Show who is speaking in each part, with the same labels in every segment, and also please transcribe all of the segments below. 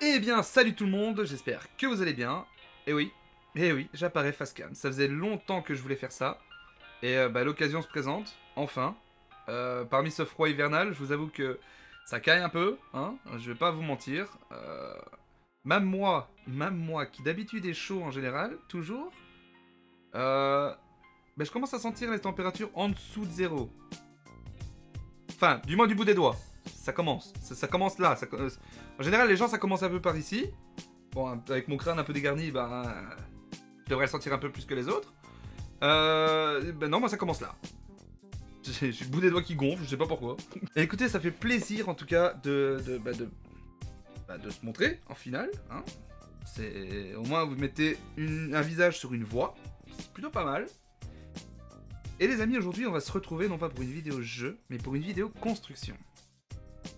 Speaker 1: Eh bien, salut tout le monde, j'espère que vous allez bien. Eh oui, j'apparais face cam. Ça faisait longtemps que je voulais faire ça. Et l'occasion se présente, enfin. Parmi ce froid hivernal, je vous avoue que ça caille un peu, hein, je vais pas vous mentir. Même moi qui d'habitude est chaud en général, toujours, je commence à sentir les températures en dessous de zéro. Enfin, du moins du bout des doigts. Ça commence, ça commence là. En général, les gens, ça commence un peu par ici. Bon, avec mon crâne un peu dégarni, je devrais le sentir un peu plus que les autres. Non, moi ça commence là. J'ai le bout des doigts qui gonfle, je sais pas pourquoi. Et écoutez, ça fait plaisir en tout cas de se montrer en finale. Hein. C'est au moins vous mettez un visage sur une voix, c'est plutôt pas mal. Et les amis, aujourd'hui on va se retrouver non pas pour une vidéo jeu, mais pour une vidéo construction.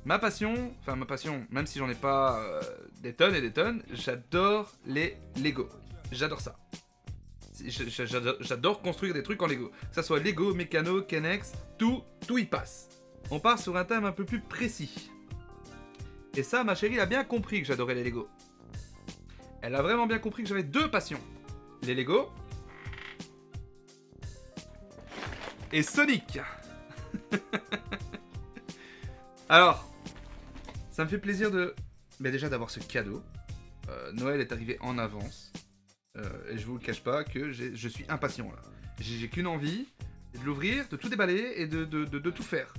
Speaker 1: Ma passion, même si j'en ai pas des tonnes et des tonnes, j'adore les Lego. J'adore ça. J'adore construire des trucs en Lego. Que ça soit Lego, Mécano, Kennex, tout y passe. On part sur un thème un peu plus précis. Et ça, ma chérie a bien compris que j'adorais les Lego. Elle a vraiment bien compris que j'avais deux passions. Les Lego et Sonic. Alors, ça me fait plaisir déjà d'avoir ce cadeau. Noël est arrivé en avance. Et je vous le cache pas que je suis impatient là. J'ai qu'une envie, c'est de l'ouvrir, de tout déballer et de tout faire.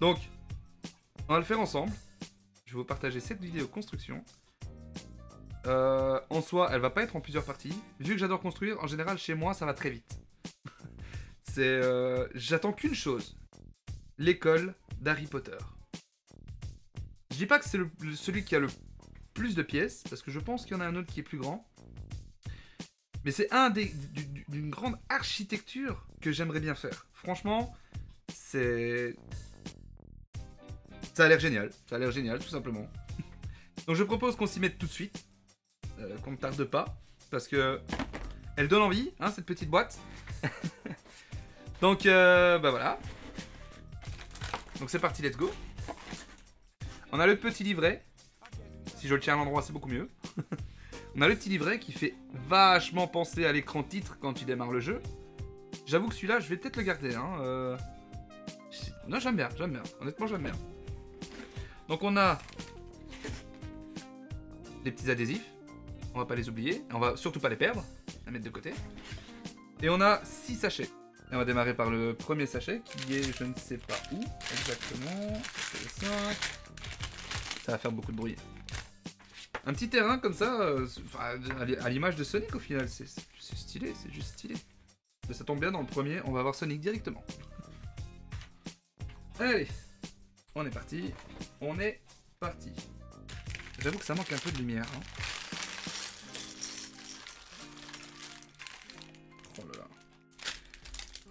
Speaker 1: Donc, on va le faire ensemble. Je vais vous partager cette vidéo construction. En soi, elle va pas être en plusieurs parties. Vu que j'adore construire, en général chez moi ça va très vite. J'attends qu'une chose. L'école d'Harry Potter. Je dis pas que c'est celui qui a le plus de pièces, parce que je pense qu'il y en a un autre qui est plus grand. Mais c'est d'une grande architecture que j'aimerais bien faire. Franchement, ça a l'air génial. Ça a l'air génial, tout simplement. Donc je propose qu'on s'y mette tout de suite. Qu'on ne tarde pas. Parce que elle donne envie, hein, cette petite boîte. Donc, voilà. Donc c'est parti, let's go. On a le petit livret. Si je le tiens à l'endroit, c'est beaucoup mieux. On a le petit livret qui fait vachement penser à l'écran titre quand tu démarres le jeu. J'avoue que celui-là, je vais peut-être le garder. Hein. Non, j'aime bien. Honnêtement, j'aime bien. Donc on a des petits adhésifs. On va pas les oublier. On va surtout pas les perdre. À mettre de côté. Et on a 6 sachets. Et on va démarrer par le premier sachet qui est je ne sais pas où exactement. C'est le 5. Ça va faire beaucoup de bruit. Un petit terrain comme ça, à l'image de Sonic au final, c'est stylé, c'est juste stylé. Mais ça tombe bien, dans le premier, on va avoir Sonic directement. Allez, on est parti. J'avoue que ça manque un peu de lumière. Hein.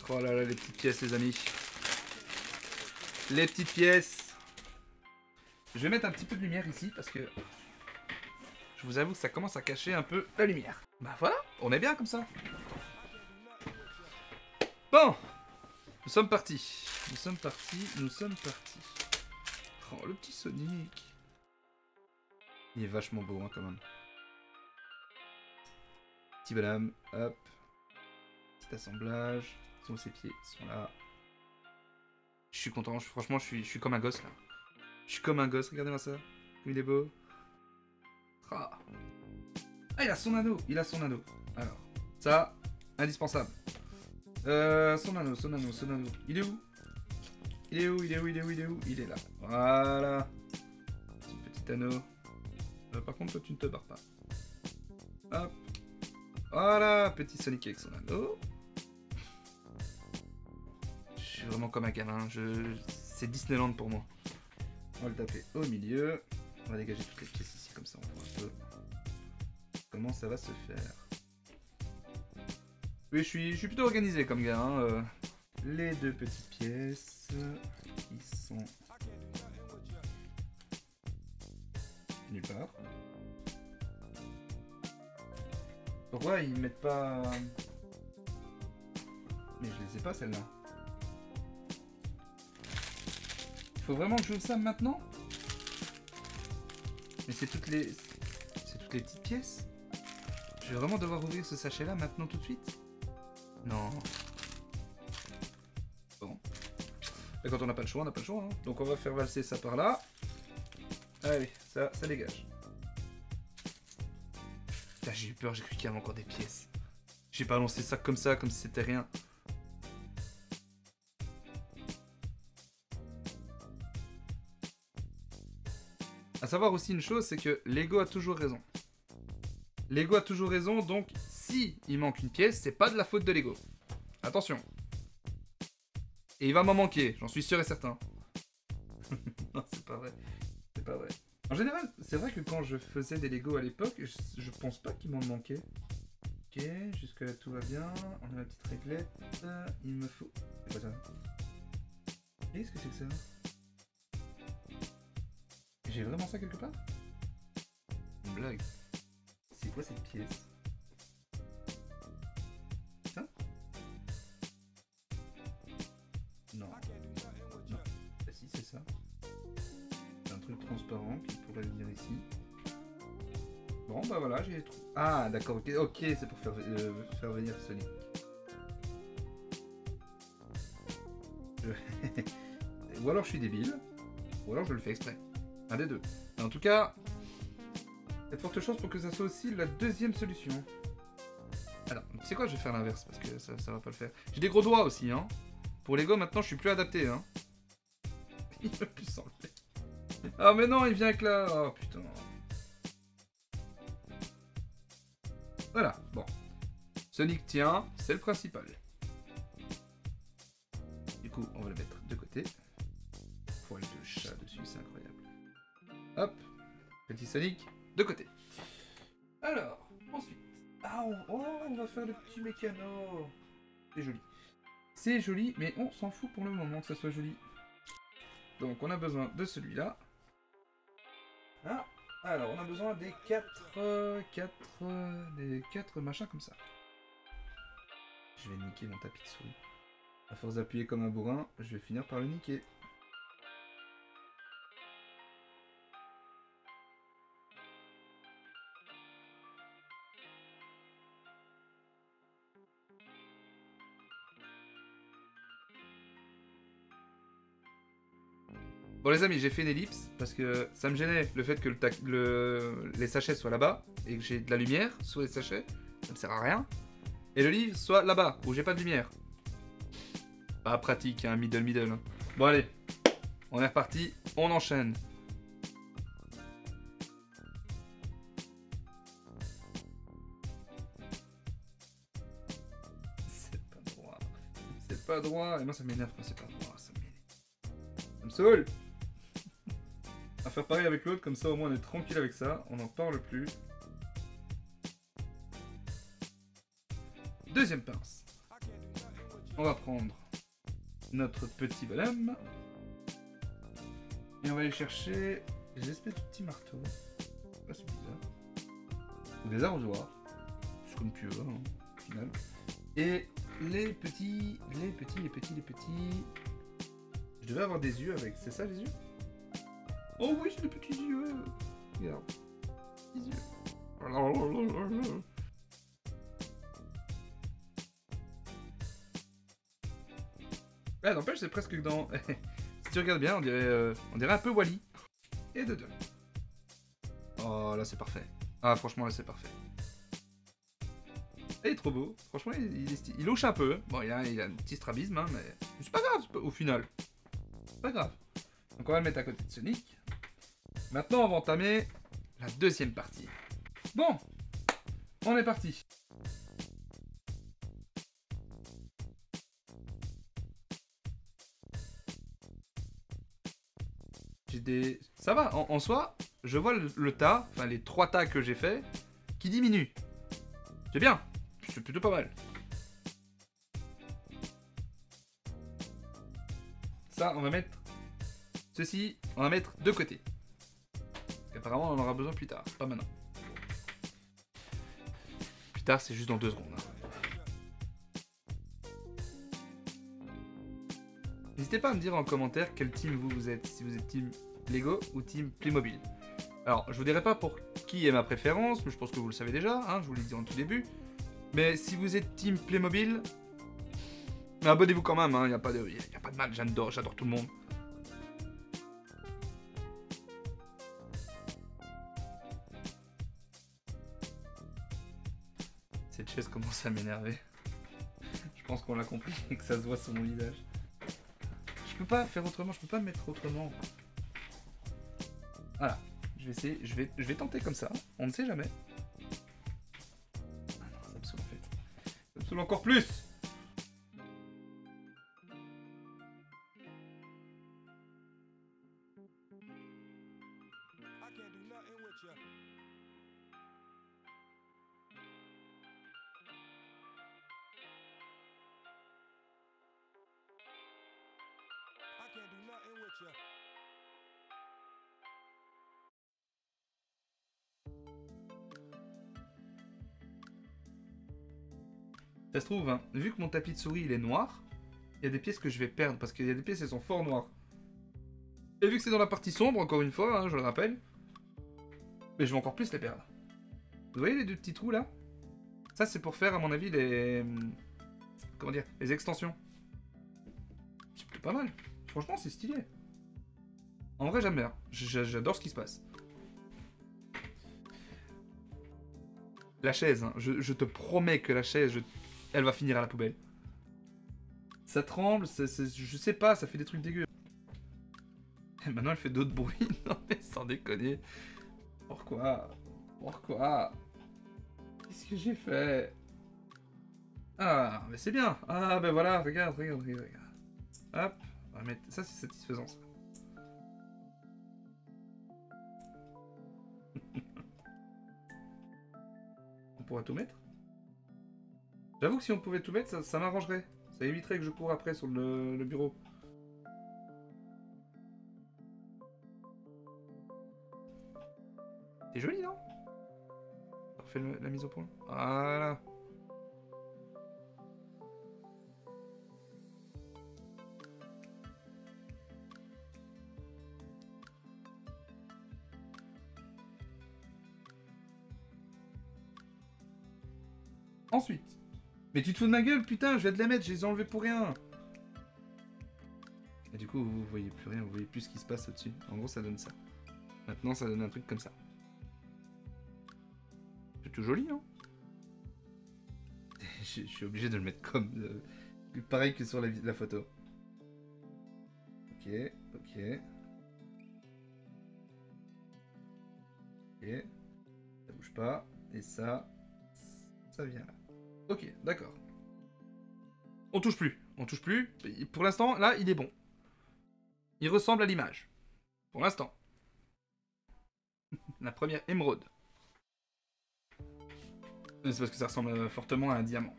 Speaker 1: Oh là là, les petites pièces les amis. Les petites pièces. Je vais mettre un petit peu de lumière ici parce que je vous avoue que ça commence à cacher un peu la lumière. Bah voilà, on est bien comme ça. Bon, nous sommes partis. Oh, le petit Sonic. Il est vachement beau, hein, quand même. Petit bonhomme, hop. Petit assemblage. Ses pieds sont là. Je suis content, franchement, je suis comme un gosse, là. Je suis comme un gosse, regardez-moi ça. Il est beau. Ah, il a son anneau. Alors, ça, indispensable. Son anneau. Il est où? Il est là. Voilà. Petit anneau. Par contre, toi, tu ne te barres pas. Hop. Voilà, petit Sonic avec son anneau. Je suis vraiment comme un gamin. C'est Disneyland pour moi. On va le taper au milieu. On va dégager toutes les pièces ici, comme ça on voit un peu comment ça va se faire. Oui, je suis plutôt organisé comme gars. Hein. Les deux petites pièces qui sont nulle part. Pourquoi ils mettent pas... Mais je les ai pas celles-là. Faut vraiment que j'ouvre ça maintenant? Mais c'est toutes les... C'est toutes les petites pièces? Je vais vraiment devoir ouvrir ce sachet-là maintenant tout de suite? Non. Bon. Et quand on n'a pas le choix, on n'a pas le choix. Hein. Donc on va faire valser ça par là. Allez, ça dégage. Putain, j'ai eu peur, j'ai cru qu'il y avait encore des pièces. J'ai balancé ça, comme si c'était rien. À savoir aussi une chose, c'est que Lego a toujours raison. Lego a toujours raison, donc si il manque une pièce, c'est pas de la faute de Lego. Attention. Et il va m'en manquer, j'en suis sûr et certain. Non, c'est pas vrai. C'est pas vrai. En général, c'est vrai que quand je faisais des Lego à l'époque, je pense pas qu'il m'en manquait. Ok, jusque là tout va bien. On a la petite réglette. Il me faut... C'est quoi ça? Qu'est-ce que c'est que ça? J'ai vraiment ça quelque part? Une blague. C'est quoi cette pièce? Ça? Non. Non. Ah si, c'est ça. C'est un truc transparent qui pourrait venir ici. Bon, bah voilà, j'ai trouvé. Ah, d'accord, ok, okay, c'est pour faire venir Sonic. Ou alors je suis débile, ou alors je le fais exprès. Un des deux. En tout cas, il y a de fortes chances pour que ça soit aussi la deuxième solution. Alors, tu sais quoi, je vais faire l'inverse parce que ça va pas le faire. J'ai des gros doigts aussi, hein. Pour Lego, maintenant, je suis plus adapté, hein. Il veut plus s'enlever. Ah, mais non, il vient avec la... Oh, putain. Voilà, bon. Sonic tient, c'est le principal. Du coup, on va le mettre de côté. Poil de chat dessus, c'est incroyable. Hop, petit Sonic, de côté. Alors, ensuite... Ah, on va faire le petit mécano. C'est joli. C'est joli, mais on s'en fout pour le moment que ça soit joli. Donc, on a besoin de celui-là. Ah, alors, on a besoin des 4 machins comme ça. Je vais niquer mon tapis de souris. À force d'appuyer comme un bourrin, je vais finir par le niquer. Bon les amis, j'ai fait une ellipse parce que ça me gênait le fait que les sachets soient là-bas et que j'ai de la lumière sur les sachets, ça ne sert à rien. Et le livre soit là-bas où j'ai pas de lumière. Pas pratique, hein, middle. Bon allez, on est reparti, on enchaîne. C'est pas droit. C'est pas droit. Et moi ça m'énerve quand c'est pas droit. Ça me saoule. À faire pareil avec l'autre, comme ça au moins on est tranquille avec ça, on n'en parle plus. Deuxième pince. On va prendre notre petit bonhomme. Et on va aller chercher des espèces de petits marteaux. Là c'est bizarre. Ou des arrosoirs. C'est comme tu veux, hein, au final. Et les petits. Je devais avoir des yeux avec. C'est ça les yeux? Oh oui, c'est des petits yeux. Regarde. Petits yeux. Ah, n'empêche, c'est presque dans... Si tu regardes bien, on dirait un peu Wall-E. Et de deux. Oh, là, c'est parfait. Ah, franchement, là, c'est parfait. Il est trop beau. Franchement, il louche un peu. Bon, il a un petit strabisme, hein, mais... C'est pas grave, au final. C'est pas grave. Donc, on va le mettre à côté de Sonic. Maintenant, on va entamer la deuxième partie. Bon, on est parti. J'ai des... Ça va, en soi, je vois le tas, enfin les 3 tas que j'ai fait, qui diminuent. C'est bien, c'est plutôt pas mal. Ça, on va mettre... Ceci, on va mettre de côté. Apparemment, on en aura besoin plus tard, pas maintenant. plus tard, c'est juste dans 2 secondes. Hein. N'hésitez pas à me dire en commentaire quel team vous êtes, si vous êtes team Lego ou team Playmobil. Alors, je vous dirai pas pour qui est ma préférence, mais je pense que vous le savez déjà, hein, je vous l'ai dit en tout début. Mais si vous êtes team Playmobil, abonnez-vous quand même, il n'y a pas de mal, j'adore tout le monde. Cette chaise commence à m'énerver. Je pense qu'on l'a compris et que ça se voit sur mon visage. Je peux pas faire autrement, je peux pas me mettre autrement. Voilà, je vais essayer, je vais tenter comme ça, on ne sait jamais. Ah non, ça me saoule en fait. Ça me saoule encore plus. Ça se trouve, hein, vu que mon tapis de souris il est noir, il y a des pièces que je vais perdre parce qu'il y a des pièces elles sont fort noires. Et vu que c'est dans la partie sombre, encore une fois, hein, je le rappelle, mais je vais encore plus les perdre. Vous voyez les 2 petits trous là? Ça c'est pour faire à mon avis les... Comment dire? Les extensions. C'est plutôt pas mal. Franchement c'est stylé. En vrai j'aime bien. J'adore ce qui se passe. La chaise, hein, je te promets que la chaise, elle va finir à la poubelle. Ça tremble, je sais pas, ça fait des trucs dégueux. Et maintenant elle fait d'autres bruits. Non mais sans déconner. Pourquoi? Pourquoi? Qu'est-ce que j'ai fait? Ah, mais c'est bien. Ah, ben voilà, regarde. Hop, on va mettre... Ça, c'est satisfaisant, ça. On pourra tout mettre. J'avoue que si on pouvait tout mettre, ça m'arrangerait. Ça éviterait que je cours après sur le bureau. C'est joli, non? On refait la mise au point. Voilà. Ensuite. Mais tu te fous de ma gueule, putain, je vais te les mettre, je les ai enlevés pour rien. Et du coup, vous voyez plus rien, vous voyez plus ce qui se passe au-dessus. En gros, ça donne ça. Maintenant, ça donne un truc comme ça. C'est tout joli, non? Je suis obligé de le mettre comme... pareil que sur la photo. Ok. Ok, ça bouge pas. Et ça vient là. Ok, d'accord. On touche plus. Pour l'instant, là, il est bon. Il ressemble à l'image. Pour l'instant. La première émeraude. C'est parce que ça ressemble fortement à un diamant.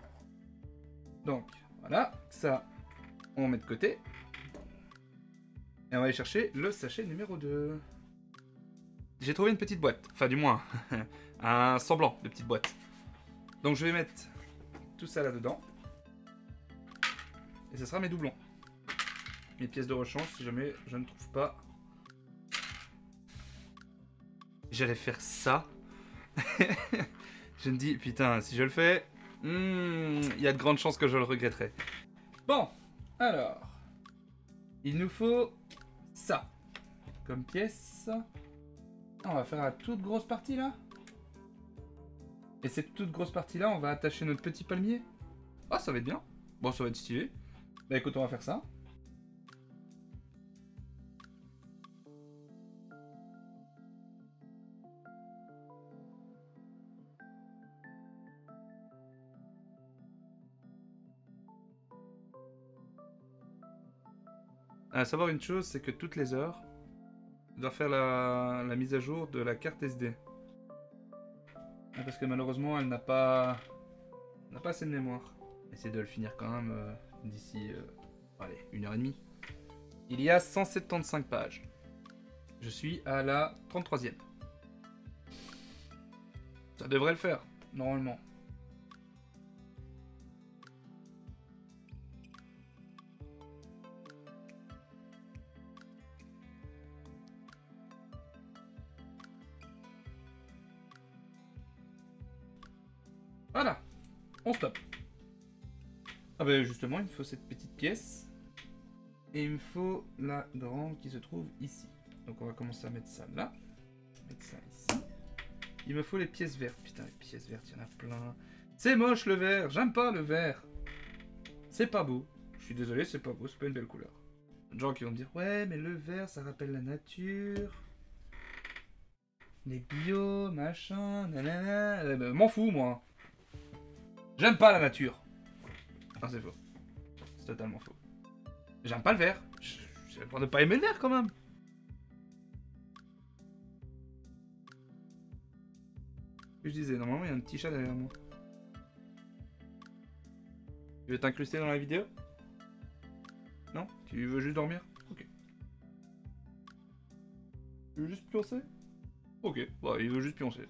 Speaker 1: Donc, voilà. Ça, on met de côté. Et on va aller chercher le sachet numéro 2. J'ai trouvé une petite boîte. Enfin, du moins, un semblant de petite boîte. Donc, je vais mettre tout ça là-dedans. Et ce sera mes doublons. Mes pièces de rechange, si jamais je ne trouve pas. J'allais faire ça. Je me dis, putain, si je le fais, il y a de grandes chances que je le regretterai. Bon, alors. Il nous faut ça. Comme pièce. On va faire la toute grosse partie là. Et cette toute grosse partie là, on va attacher notre petit palmier. Ah, ça va être bien. Bon, ça va être stylé. Bah écoute, on va faire ça. À savoir une chose, c'est que toutes les heures, je dois faire la mise à jour de la carte SD. Parce que malheureusement, elle n'a pas assez de mémoire. Essayer de le finir quand même d'ici, allez, 1h30. Il y a 175 pages. Je suis à la 33e. Ça devrait le faire, normalement. Voilà, on stoppe. Ah bah justement, il me faut cette petite pièce. Et il me faut la grande qui se trouve ici. Donc on va commencer à mettre ça là. Mettre ça ici. Il me faut les pièces vertes. Putain, les pièces vertes, il y en a plein. C'est moche le vert, j'aime pas le vert. C'est pas beau. Je suis désolé, c'est pas beau, c'est pas une belle couleur. Des gens qui vont me dire, ouais, mais le vert, ça rappelle la nature. Les bio, machin, nanana. M'en fous, moi. J'aime pas la nature. Non, c'est faux. C'est totalement faux. J'aime pas le vert. J'ai le droit de pas aimer le vert, quand même. Je disais, normalement, il y a un petit chat derrière moi. Tu veux t'incruster dans la vidéo? Non? Tu veux juste dormir? Ok. Tu veux juste pioncer? Ok, bah il veut juste pioncer.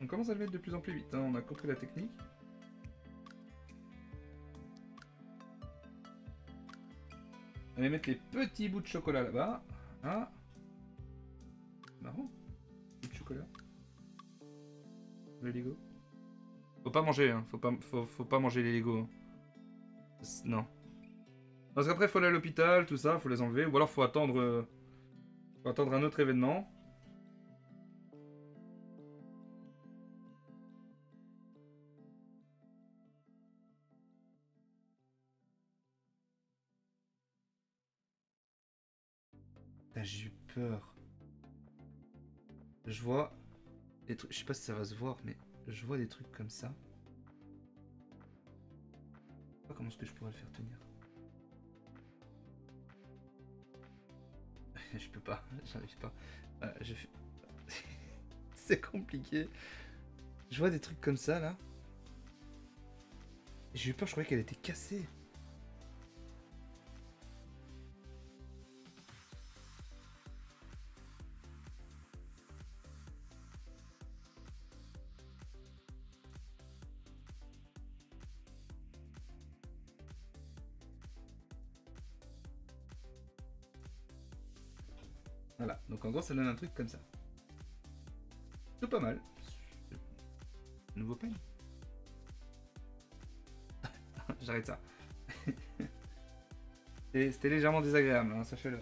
Speaker 1: On commence à le mettre de plus en plus vite, hein. On a compris la technique. On va mettre les petits bouts de chocolat là-bas. Ah. Marrant. Bout de chocolat. Le Lego. Faut pas manger, hein. Faut pas manger les Lego. Hein. Non. Parce qu'après, faut aller à l'hôpital, tout ça, faut les enlever. Ou alors, faut attendre un autre événement. J'ai eu peur. Je vois des trucs. Je sais pas si ça va se voir, mais je vois des trucs comme ça. Je sais pas comment est-ce que je pourrais le faire tenir. Je peux pas, j'arrive pas. C'est compliqué. Je vois des trucs comme ça là. J'ai eu peur, je croyais qu'elle était cassée. Voilà, donc en gros ça donne un truc comme ça. C'est pas mal. Nouveau peigne. J'arrête ça. C'était légèrement désagréable, hein, sachez-le.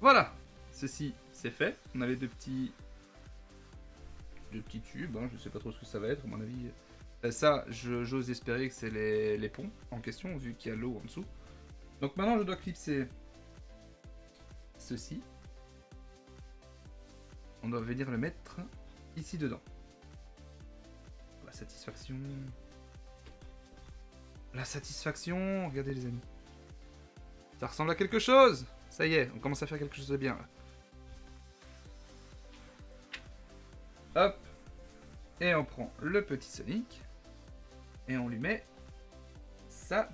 Speaker 1: Voilà, ceci c'est fait. On a les deux petits tubes, hein. Je sais pas trop ce que ça va être à mon avis. Ça, j'ose espérer que c'est les ponts en question, vu qu'il y a l'eau en dessous. Donc maintenant je dois clipser ceci. on doit venir le mettre ici dedans. La satisfaction. La satisfaction, regardez les amis. Ça ressemble à quelque chose. Ça y est, on commence à faire quelque chose de bien là. Hop. Et on prend le petit Sonic. Et on lui met sa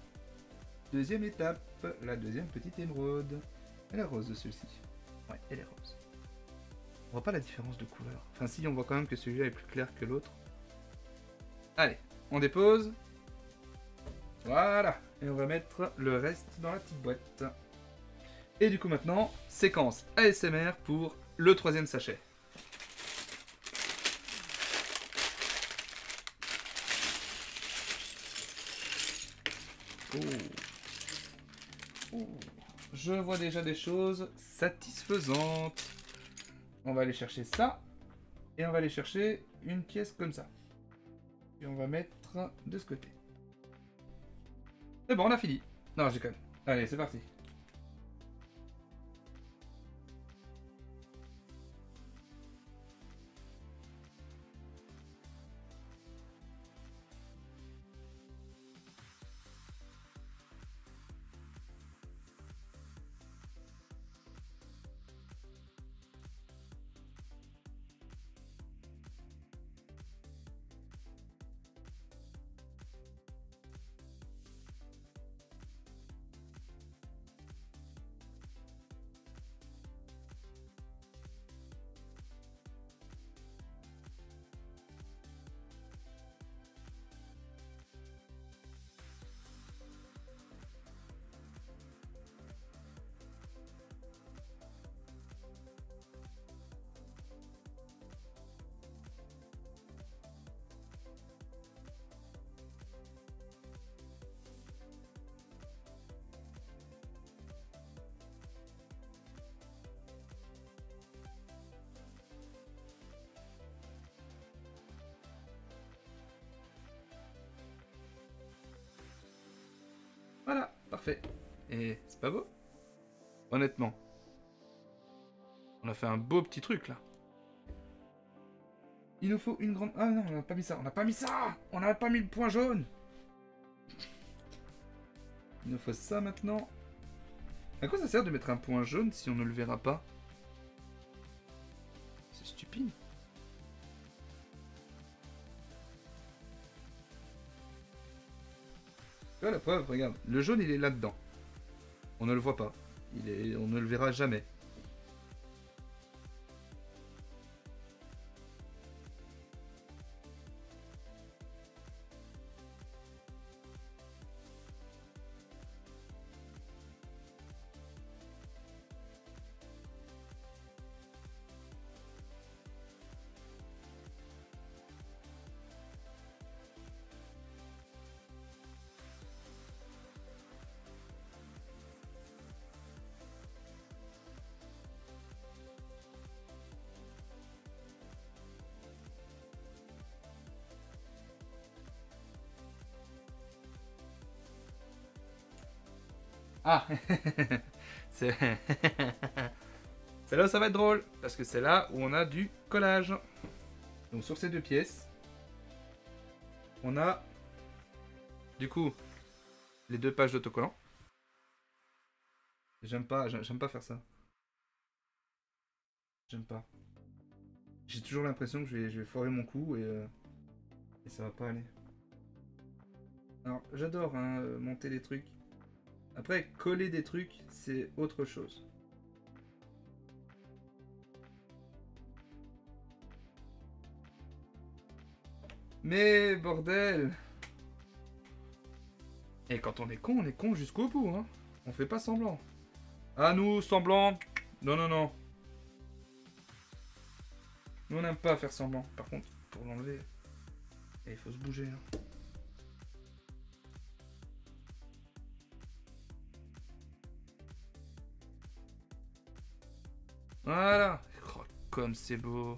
Speaker 1: deuxième étape. La deuxième petite émeraude. Elle est rose de celle-ci. Ouais, elle est rose. On voit pas la différence de couleur. Enfin si, on voit quand même que celui-là est plus clair que l'autre. Allez, on dépose. Voilà. Et on va mettre le reste dans la petite boîte. Et du coup maintenant, séquence ASMR pour le troisième sachet. Oh. Oh. Je vois déjà des choses satisfaisantes. On va aller chercher ça. Et on va aller chercher une pièce comme ça. Et on va mettre de ce côté. C'est bon, on a fini. Non, je déconne. Allez, c'est parti. Voilà, parfait. Et c'est pas beau? Honnêtement. On a fait un beau petit truc là. Il nous faut une grande... Ah non, on n'a pas mis ça. On n'a pas mis ça. On n'a pas mis le point jaune. Il nous faut ça maintenant. À quoi ça sert de mettre un point jaune si on ne le verra pas? C'est stupide. Tu vois la preuve, regarde. Le jaune il est là-dedans. On ne le voit pas. On ne le verra jamais. Ah c'est là où ça va être drôle, parce que c'est là où on a du collage. Donc sur ces deux pièces, on a du coup les deux pages d'autocollant. J'aime pas faire ça. J'aime pas. J'ai toujours l'impression que je vais foirer mon coup et ça va pas aller. Alors j'adore hein, monter des trucs. Après, coller des trucs, c'est autre chose. Mais bordel! Et quand on est con jusqu'au bout, hein. On fait pas semblant. Ah nous, semblant. Non, non, non. Nous, on n'aime pas faire semblant. Par contre, pour l'enlever, il faut se bouger. Hein. Voilà. Oh, comme c'est beau.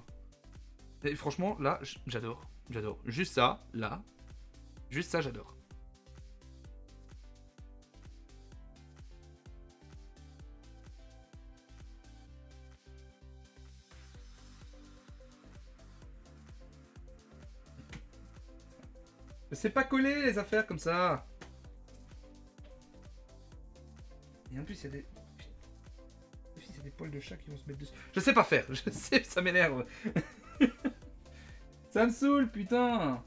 Speaker 1: Et franchement, là, j'adore. J'adore. Juste ça, là. Juste ça, j'adore. C'est pas collé les affaires comme ça. Et en plus, il y a des... Il y a des poils de chat qui vont se mettre dessus. Je sais pas faire, je sais, ça m'énerve. Ça me saoule, putain.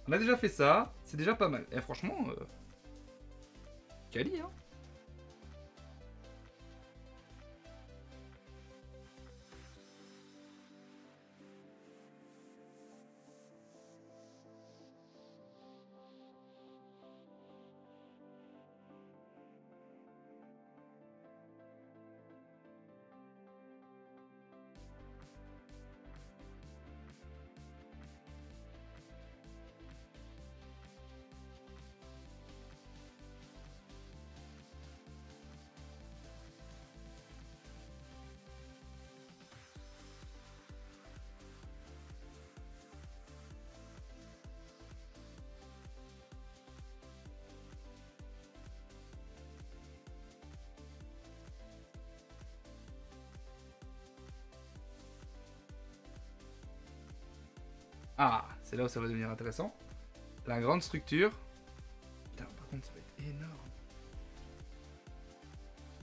Speaker 1: On a déjà fait ça, c'est déjà pas mal. Et franchement, quali, hein. Ah, c'est là où ça va devenir intéressant. La grande structure. Putain, par contre, ça va être énorme.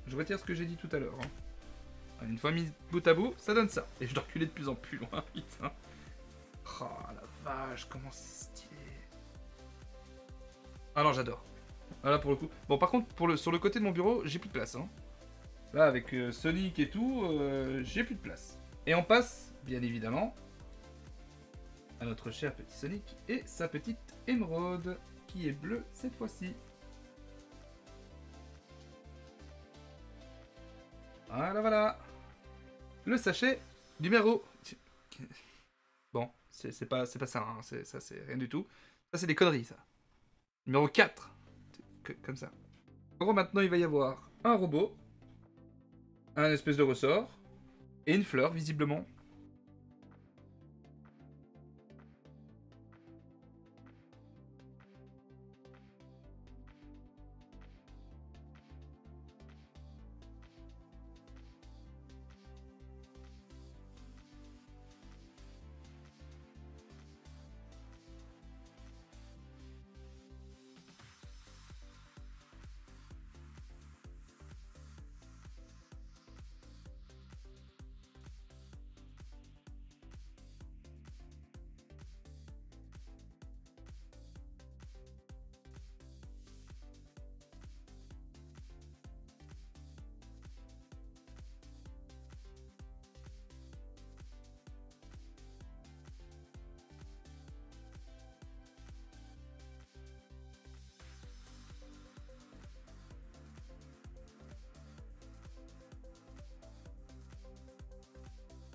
Speaker 1: Je retire ce que j'ai dit tout à l'heure. Hein. Une fois mis bout à bout, ça donne ça. Et je dois reculer de plus en plus loin, putain. Oh la vache, comment c'est stylé. Ah non, j'adore. Ah, là pour le coup. Bon, par contre, sur le côté de mon bureau, j'ai plus de place. Hein. Là, avec Sonic et tout, j'ai plus de place. Et on passe, bien évidemment, à notre cher petit Sonic et sa petite émeraude, qui est bleue cette fois-ci. Voilà, voilà. Le sachet numéro... Bon, c'est pas ça, hein. Ça c'est rien du tout. Ça c'est des conneries, ça. Numéro 4. Comme ça. En gros, maintenant, il va y avoir un robot, un espèce de ressort, et une fleur, visiblement.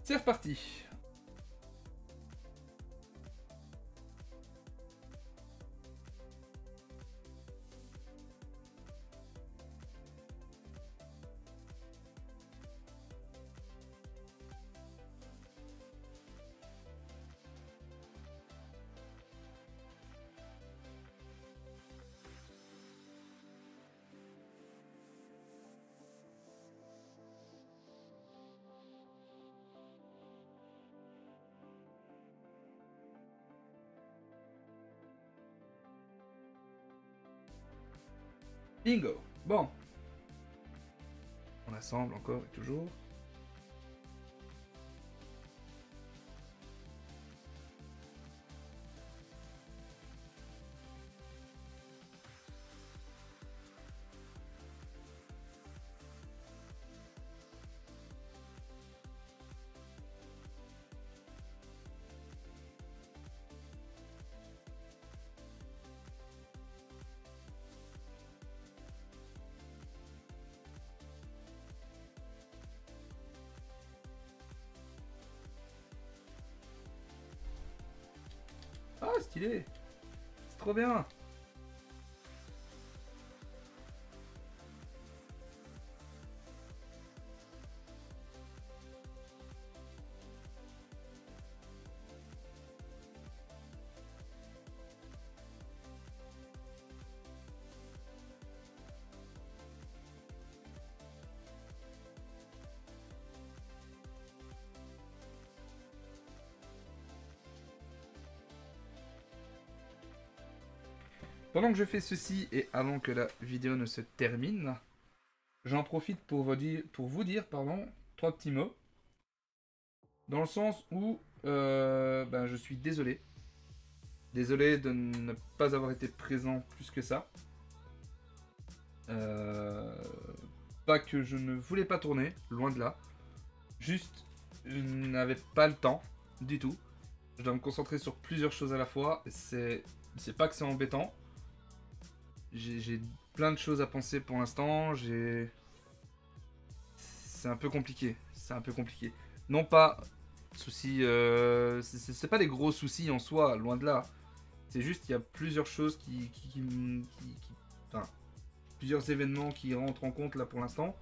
Speaker 1: C'est reparti. Bingo. Bon. On assemble encore et toujours. Ah, stylé. C'est trop bien. Pendant que je fais ceci et avant que la vidéo ne se termine, j'en profite pour vous dire, pardon, 3 petits mots. Dans le sens où je suis désolé. Désolé de ne pas avoir été présent plus que ça. Pas que je ne voulais pas tourner, loin de là. Juste, je n'avais pas le temps du tout. Je dois me concentrer sur plusieurs choses à la fois. C'est pas que c'est embêtant. J'ai plein de choses à penser pour l'instant. C'est un peu compliqué. C'est un peu compliqué. Non pas soucis. C'est pas des gros soucis en soi, loin de là. C'est juste qu'il y a plusieurs choses enfin, plusieurs événements qui rentrent en compte là pour l'instant.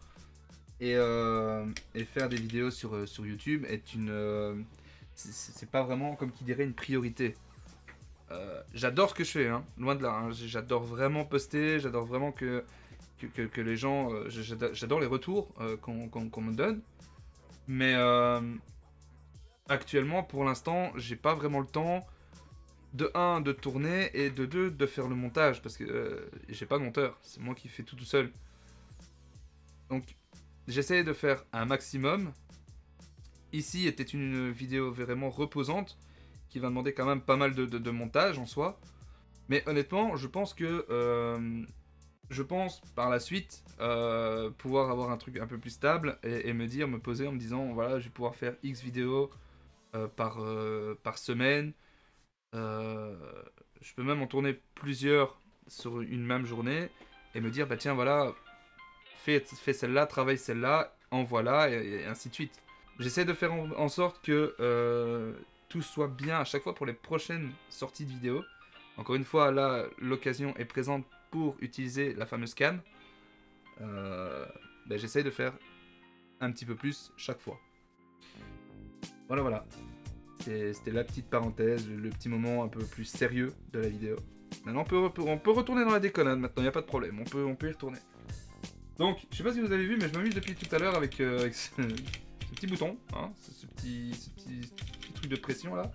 Speaker 1: Et faire des vidéos sur YouTube est une. C'est pas vraiment, comme qui dirait, une priorité. J'adore ce que je fais, hein, loin de là. Hein. J'adore vraiment poster, j'adore vraiment que les gens. J'adore les retours qu'on me donne. Mais actuellement, pour l'instant, j'ai pas vraiment le temps. De 1, de tourner, et de 2, de faire le montage. Parce que j'ai pas de monteur, c'est moi qui fais tout seul. Donc, j'essaie de faire un maximum. Ici était une vidéo vraiment reposante, qui va demander quand même pas mal de montage en soi. Mais honnêtement, je pense que par la suite pouvoir avoir un truc un peu plus stable et me poser en me disant voilà, je vais pouvoir faire X vidéos par semaine. Je peux même en tourner plusieurs sur une même journée et me dire bah tiens voilà, fais celle-là, travaille celle-là, envoie-la et ainsi de suite. J'essaie de faire en sorte que tout soit bien à chaque fois pour les prochaines sorties de vidéos. Encore une fois, là, l'occasion est présente pour utiliser la fameuse cam. J'essaie de faire un petit peu plus chaque fois. Voilà. C'était la petite parenthèse, le petit moment un peu plus sérieux de la vidéo. Maintenant, on peut retourner dans la déconnade maintenant, il n'y a pas de problème, on peut y retourner. Donc, je sais pas si vous avez vu, mais je m'amuse depuis tout à l'heure avec ce petit bouton, hein, ce petit truc de pression là.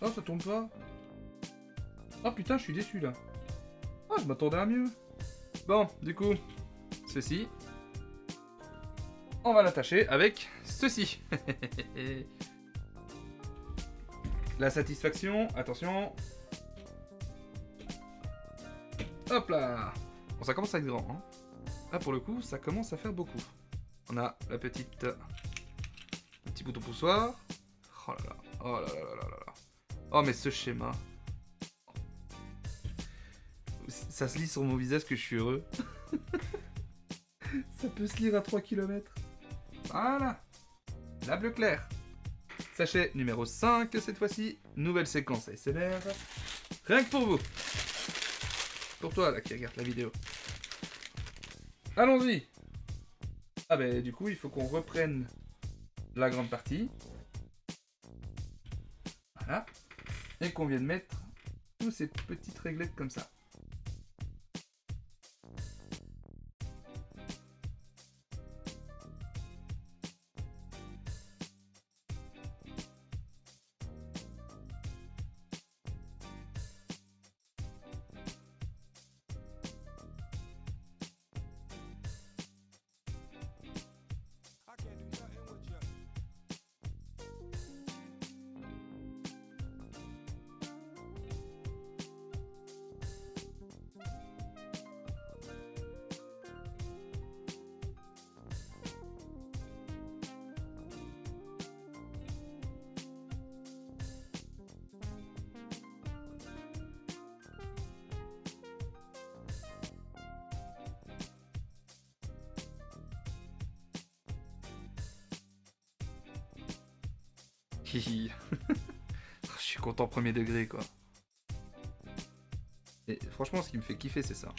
Speaker 1: Oh, ça tourne pas. Oh putain, je suis déçu là. Ah, je m'attendais à mieux. Bon, du coup, ceci. On va l'attacher avec ceci. La satisfaction, attention. Hop là. Bon, ça commence à être grand. Hein. Là, pour le coup, ça commence à faire beaucoup. On a le petit bouton poussoir. Oh là là. Oh là là là là là. Oh, mais ce schéma. Ça se lit sur mon visage que je suis heureux. Ça peut se lire à 3 km. Voilà. La bleu clair. Sachet numéro 5 cette fois-ci. Nouvelle séquence ASMR. Rien que pour vous. Pour toi là qui regarde la vidéo. Allons-y. Ah ben du coup il faut qu'on reprenne la grande partie. Voilà. Et qu'on vienne mettre toutes ces petites réglettes comme ça. Je suis content premier degré quoi. Et franchement ce qui me fait kiffer c'est ça.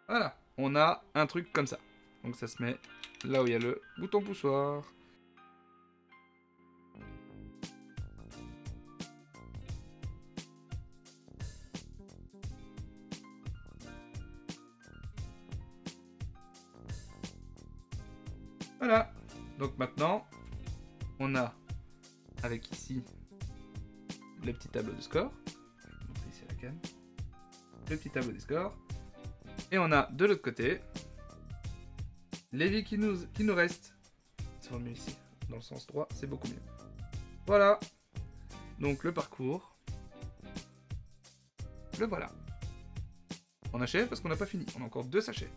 Speaker 1: Voilà, on a un truc comme ça. Donc ça se met là où il y a le bouton poussoir. Voilà. Donc maintenant, on a avec ici le petit tableau de score. Je vais montrer ici à la cam. Le petit tableau des scores. Et on a de l'autre côté les vies qui nous restent. Ça va mieux ici. Dans le sens droit, c'est beaucoup mieux. Voilà. Donc le parcours. Le voilà. On achève parce qu'on n'a pas fini. On a encore 2 sachets.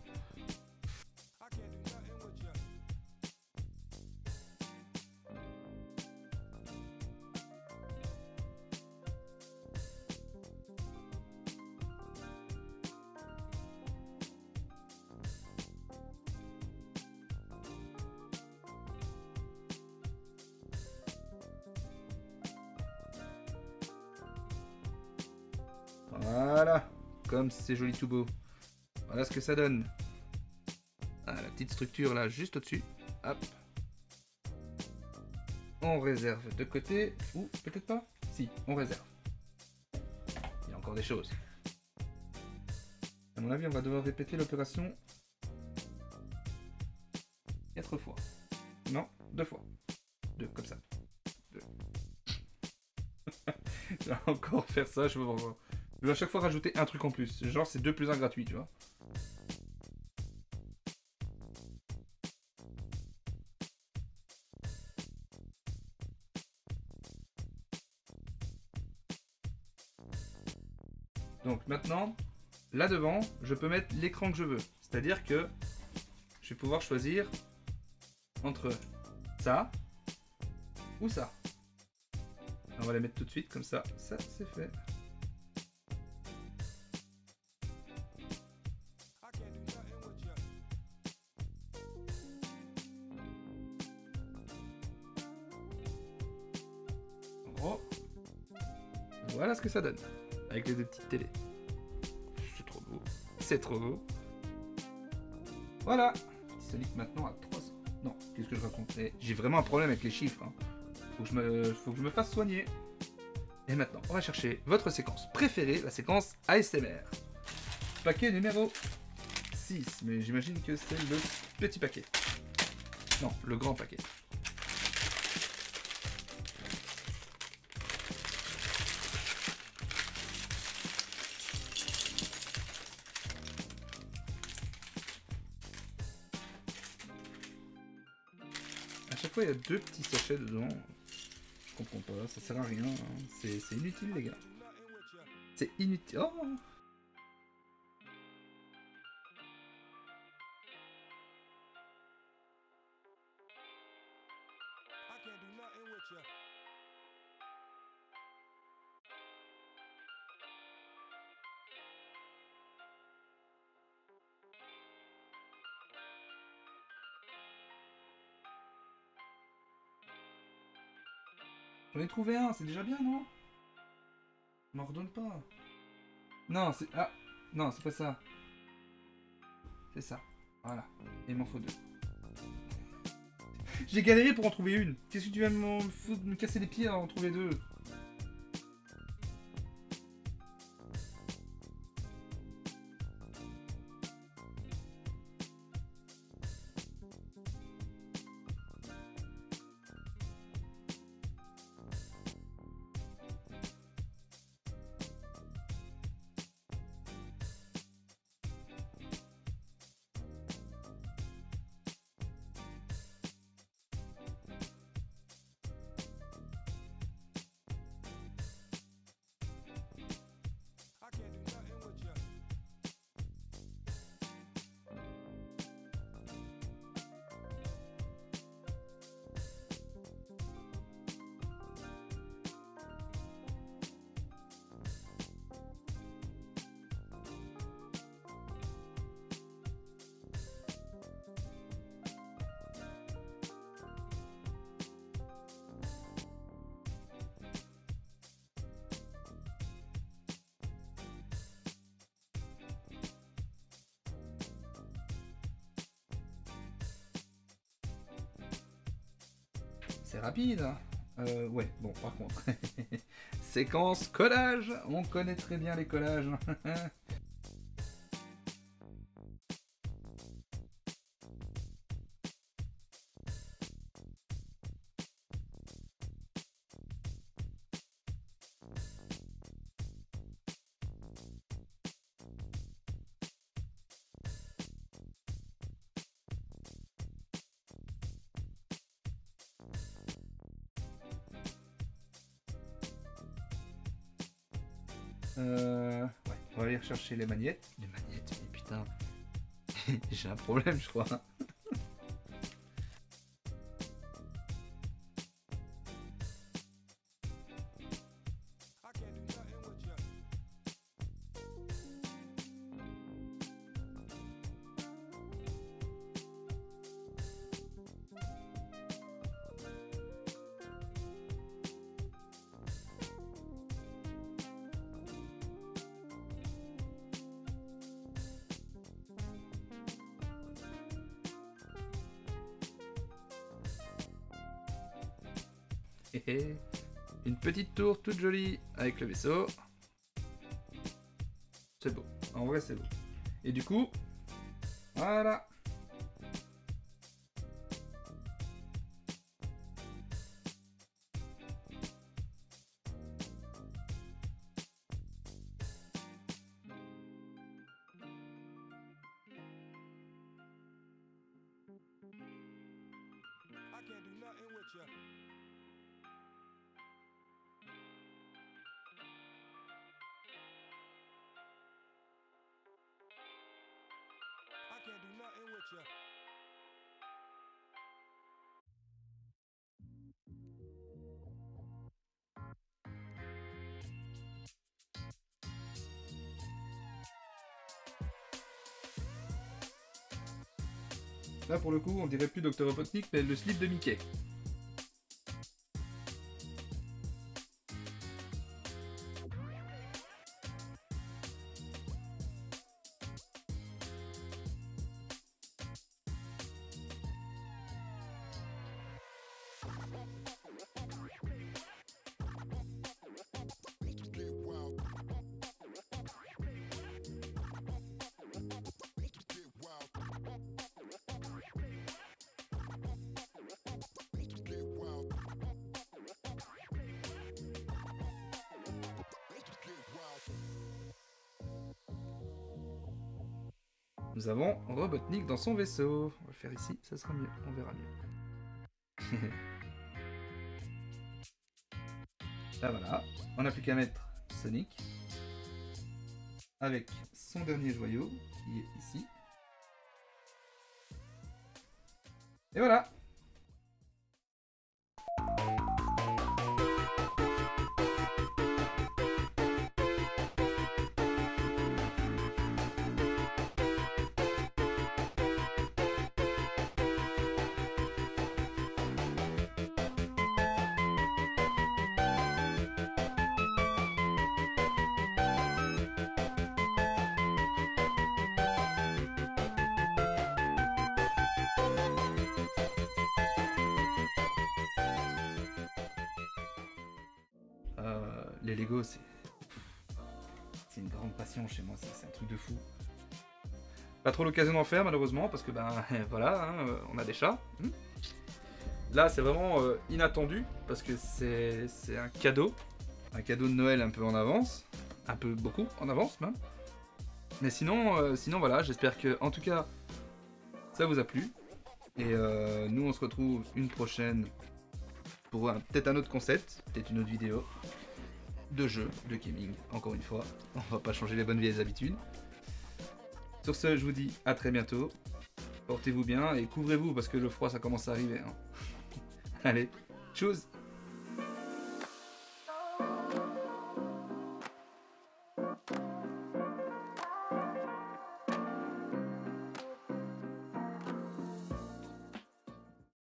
Speaker 1: Voilà, comme c'est joli tout beau. Voilà ce que ça donne. Ah, la petite structure là, juste au-dessus. Hop. On réserve de côté. Ou peut-être pas. Si, on réserve. Il y a encore des choses. À mon avis, on va devoir répéter l'opération 4 fois. Non, 2 fois. 2, comme ça. 2. Je vais encore faire ça, je vais à chaque fois rajouter un truc en plus. Genre, c'est 2 plus 1 gratuit, tu vois. Donc maintenant, là devant, je peux mettre l'écran que je veux. C'est-à-dire que je vais pouvoir choisir entre ça ou ça. On va les mettre tout de suite, comme ça, ça c'est fait. En gros, voilà ce que ça donne, avec les 2 petites télés. C'est trop beau, c'est trop beau. Voilà, Sonic maintenant à 300. Non, qu'est-ce que je raconte? J'ai vraiment un problème avec les chiffres. Hein. Faut que je me fasse soigner. Et maintenant, on va chercher votre séquence préférée, la séquence ASMR. Paquet numéro 6, mais j'imagine que c'est le petit paquet. Non, le grand paquet. À chaque fois, il y a 2 petits sachets dedans. Je comprends pas, ça sert à rien. Hein. C'est inutile, les gars. C'est inutile. Oh! J'en ai trouvé un, c'est déjà bien, non? M'en redonne pas. Non, c'est... Ah! Non, c'est pas ça. C'est ça. Voilà. Et il m'en faut 2. J'ai galéré pour en trouver une. Qu'est-ce que tu vas me casser les pieds à en trouver 2? rapide. Hein. Ouais, bon, par contre. Séquence collage. On connaît très bien les collages. Ouais, on va aller rechercher les magnettes. Les magnettes, mais putain. J'ai un problème, je crois. Une petite tour toute jolie avec le vaisseau. C'est beau. En vrai, c'est beau. Et du coup, voilà.
Speaker 2: Can't do nothing with you.
Speaker 1: Là pour le coup on dirait plus Dr Robotnik mais le slip de Mickey. Nous avons Robotnik dans son vaisseau. On va le faire ici, ça sera mieux, on verra mieux. Là voilà, on n'a plus qu'à mettre Sonic avec son dernier joyau qui est ici. Et voilà. Les Lego, c'est une grande passion chez moi, c'est un truc de fou. Pas trop l'occasion d'en faire malheureusement parce que ben voilà, hein, on a des chats. Là c'est vraiment inattendu parce que c'est un cadeau de Noël un peu en avance, un peu beaucoup en avance même. Mais sinon, sinon voilà, j'espère que en tout cas ça vous a plu. Et nous on se retrouve une prochaine pour peut-être un autre concept, peut-être une autre vidéo. De jeu, de gaming, encore une fois. On va pas changer les bonnes vieilles habitudes. Sur ce, je vous dis à très bientôt. Portez-vous bien et couvrez-vous parce que le froid ça commence à arriver. Hein. Allez.